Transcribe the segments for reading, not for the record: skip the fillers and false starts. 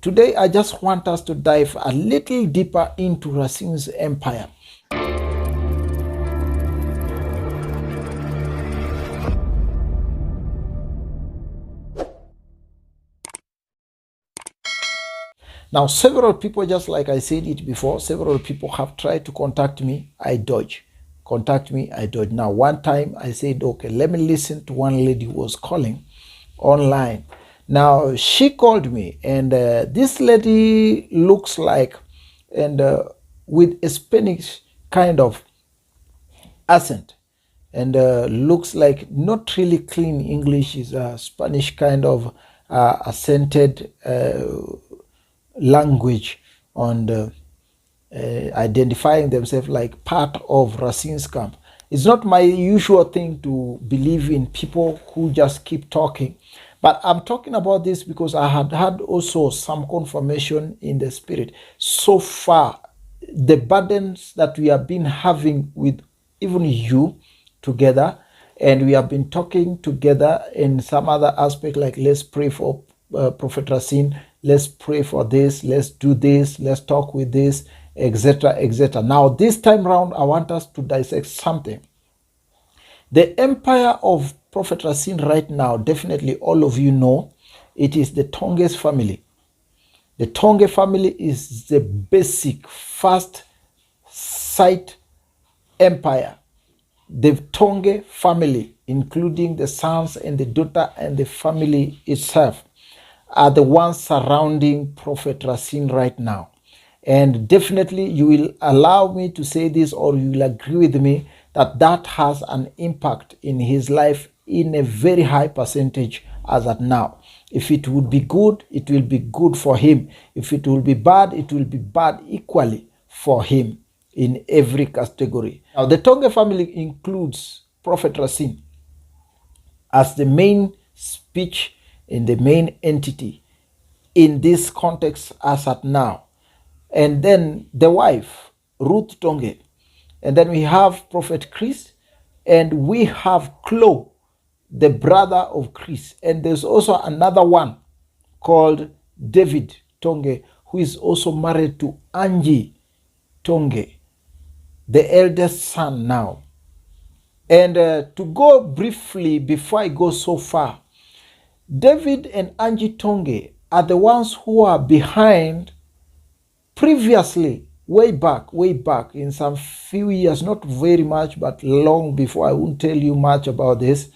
today I just want us to dive a little deeper into Racine's empire. Now, several people, just like I said it before, several people have tried to contact me. I dodge. Contact me, I dodge. Now, one time I said, okay, let me listen to one lady who was calling online. Now, she called me, and this lady looks like, and with a Spanish kind of accent, and looks like not really clean English, is a Spanish kind of accented language on the identifying themselves like part of Racine's camp. It's not my usual thing to believe in people who just keep talking, but I'm talking about this because I had had also some confirmation in the spirit. So far, the burdens that we have been having with even you together, and we have been talking together in some other aspect, like let's pray for Prophet Racine, let's pray for this, let's do this, let's talk with this, etc., etc. Now, this time round, I want us to dissect something. The empire of Prophet Racine right now, definitely all of you know, it is the Tonges family. The Tonge family is the basic first sight empire. The Tonge family, including the sons and the daughter and the family itself, are the ones surrounding Prophet Racine right now. And definitely you will allow me to say this, or you will agree with me that that has an impact in his life in a very high percentage as at now. If it would be good, it will be good for him. If it will be bad, it will be bad equally for him in every category. Now, the Tonge family includes Prophet Racine as the main speech in the main entity in this context as at now. And then the wife, Ruth Tonge. And then we have Prophet Chris, and we have Chloe, the brother of Chris. And there's also another one called David Tonge, who is also married to Angie Tonge, the eldest son now. And to go briefly, before I go so far, David and Angie Tonge are the ones who are behind previously, way back in some few years, not very much, but long before. I won't tell you much about this.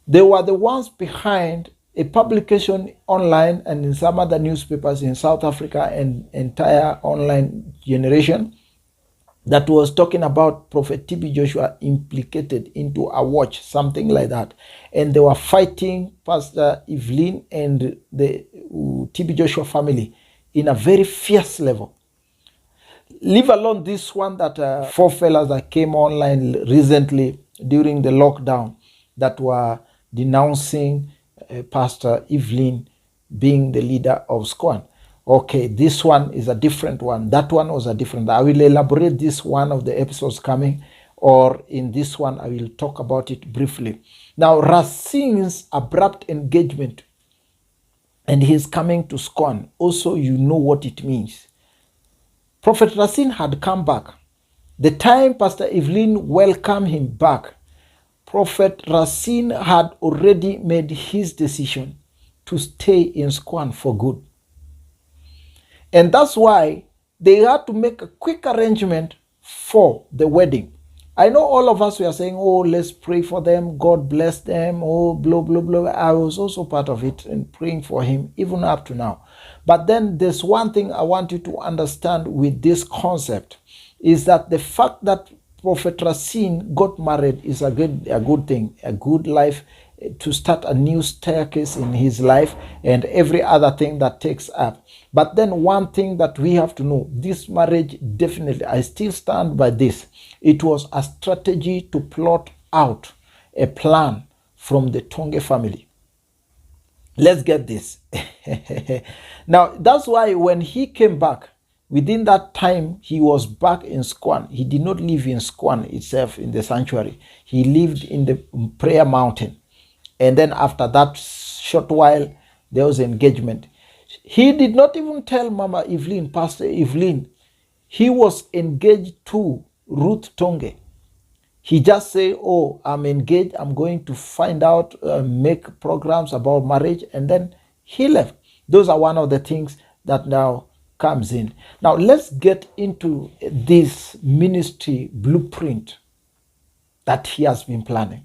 They were the ones behind a publication online and in some other newspapers in South Africa and entire online generation that was talking about Prophet TB Joshua implicated into a watch, something like that. And they were fighting Pastor Evelyn and the TB Joshua family in a very fierce level. Leave alone this one that four fellas that came online recently during the lockdown that were denouncing Pastor Evelyn being the leader of SCOAN. Okay, this one is a different one. That one was a different. I will elaborate this one of the episodes coming, or in this one I will talk about it briefly. Now, Racine's abrupt engagement and his coming to SCOAN, also you know what it means. Prophet Racine had come back. The time Pastor Evelyn welcomed him back, Prophet Racine had already made his decision to stay in SCOAN for good. And that's why they had to make a quick arrangement for the wedding. I know all of us were saying, oh, let's pray for them, God bless them, oh, blah, blah, blah. I was also part of it and praying for him, even up to now. But then there's one thing I want you to understand with this concept, is that the fact that Prophet Racine got married is a good thing, a good life, to start a new staircase in his life and every other thing that takes up. But then one thing that we have to know, this marriage, definitely, I still stand by this. It was a strategy to plot out a plan from the Tonge family. Let's get this. Now, that's why when he came back, within that time, he was back in SCOAN. He did not live in SCOAN itself, in the sanctuary. He lived in the prayer mountain. And then after that short while, there was engagement. He did not even tell Mama Evelyn, Pastor Evelyn, he was engaged to Ruth Tonge. He just say, oh, I'm engaged, I'm going to find out, make programs about marriage, and then he left. Those are one of the things that now comes in. Now let's get into this ministry blueprint that he has been planning.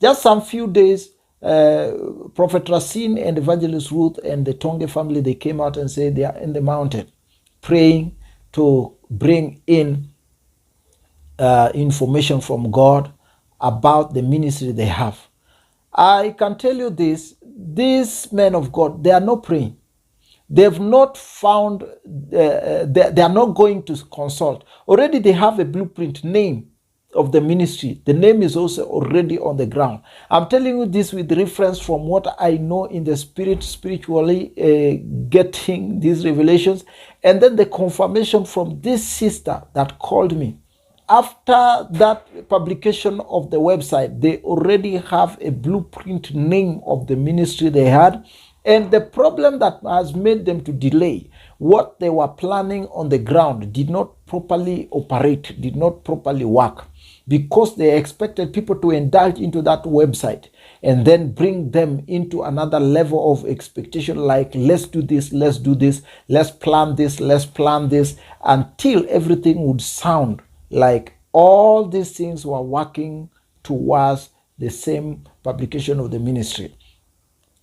Just some few days, Prophet Racine and Evangelist Ruth and the Tonge family, they came out and said they are in the mountain praying to bring in information from God about the ministry they have. I can tell you this, these men of God, they are not praying. They've not found, they are not going to consult. Already they have a blueprint name of the ministry. The name is also already on the ground. I'm telling you this with reference from what I know in the spirit, spiritually getting these revelations, and then the confirmation from this sister that called me. After that publication of the website, they already have a blueprint name of the ministry they had. And the problem that has made them to delay what they were planning on the ground did not properly operate, did not properly work, because they expected people to indulge into that website and then bring them into another level of expectation, like let's do this, let's plan this, until everything would sound like all these things were working towards the same publication of the ministry.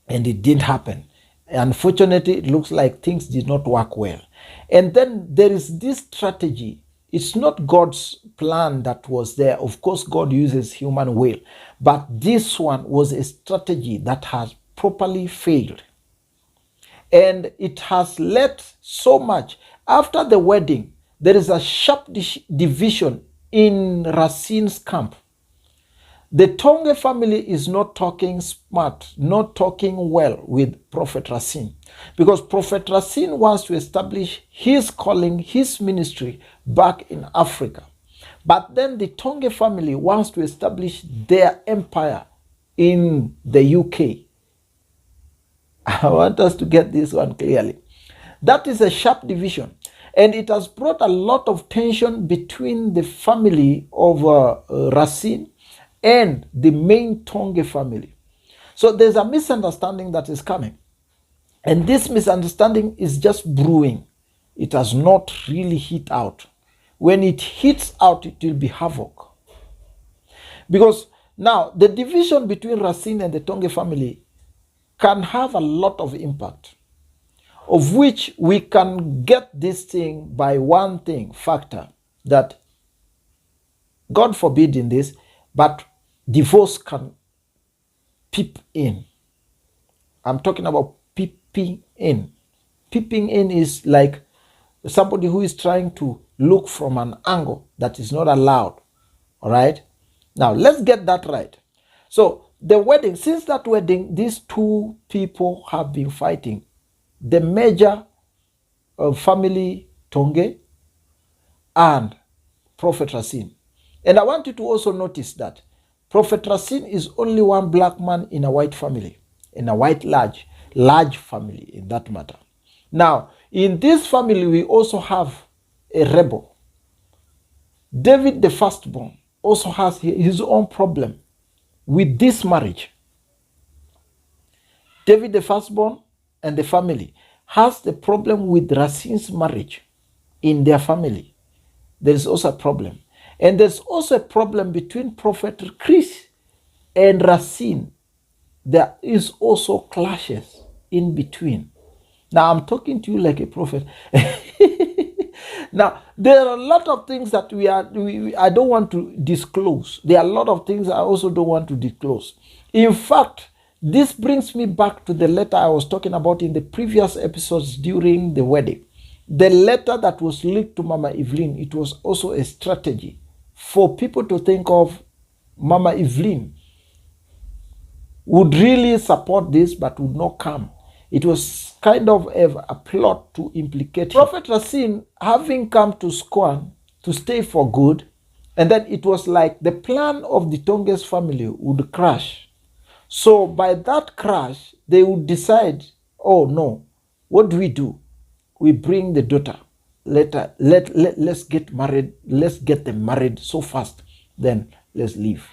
And it didn't happen. Unfortunately, it looks like things did not work well. And then there is this strategy. It's not God's plan that was there. Of course, God uses human will. But this one was a strategy that has properly failed. And it has led so much. After the wedding, there is a sharp division in Racine's camp. The Tonge family is not talking smart, not talking well with Prophet Racine, because Prophet Racine wants to establish his calling, his ministry back in Africa. But then the Tonge family wants to establish their empire in the UK. I want us to get this one clearly. That is a sharp division. And it has brought a lot of tension between the family of Racine and the main Tonge family. So there's a misunderstanding that is coming. And this misunderstanding is just brewing. It has not really hit out. When it hits out, it will be havoc. Because now, the division between Racine and the Tonge family can have a lot of impact, of which we can get this thing by one thing, factor, that God forbid in this, but divorce can peep in. I'm talking about peeping in. Peeping in is like somebody who is trying to look from an angle that is not allowed. All right? Now, let's get that right. So, the wedding, since that wedding, these two people have been fighting. The major family, Tonge, and Prophet Racine. And I want you to also notice that Prophet Racine is only one black man in a white family, in a white large family in that matter. Now, in this family, we also have a rebel. David the firstborn also has his own problem with this marriage. David the firstborn and the family has the problem with Racine's marriage in their family. There is also a problem. And there's also a problem between Prophet Chris and Racine. There is also clashes in between. Now, I'm talking to you like a prophet. Now, there are a lot of things that I don't want to disclose. There are a lot of things I also don't want to disclose. In fact, this brings me back to the letter I was talking about in the previous episodes during the wedding. The letter that was leaked to Mama Evelyn, it was also a strategy for people to think of Mama Evelyn would really support this but would not come. It was kind of a plot to implicate him. Prophet Racine having come to SCOAN to stay for good, and then it was like the plan of the Tonges family would crash. So by that crash, they would decide, oh no, What do? We bring the daughter. Let's get married. Let's get them married so fast. Then let's leave.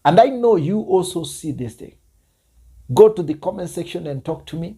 And I know you also see this thing. Go to the comment section and talk to me.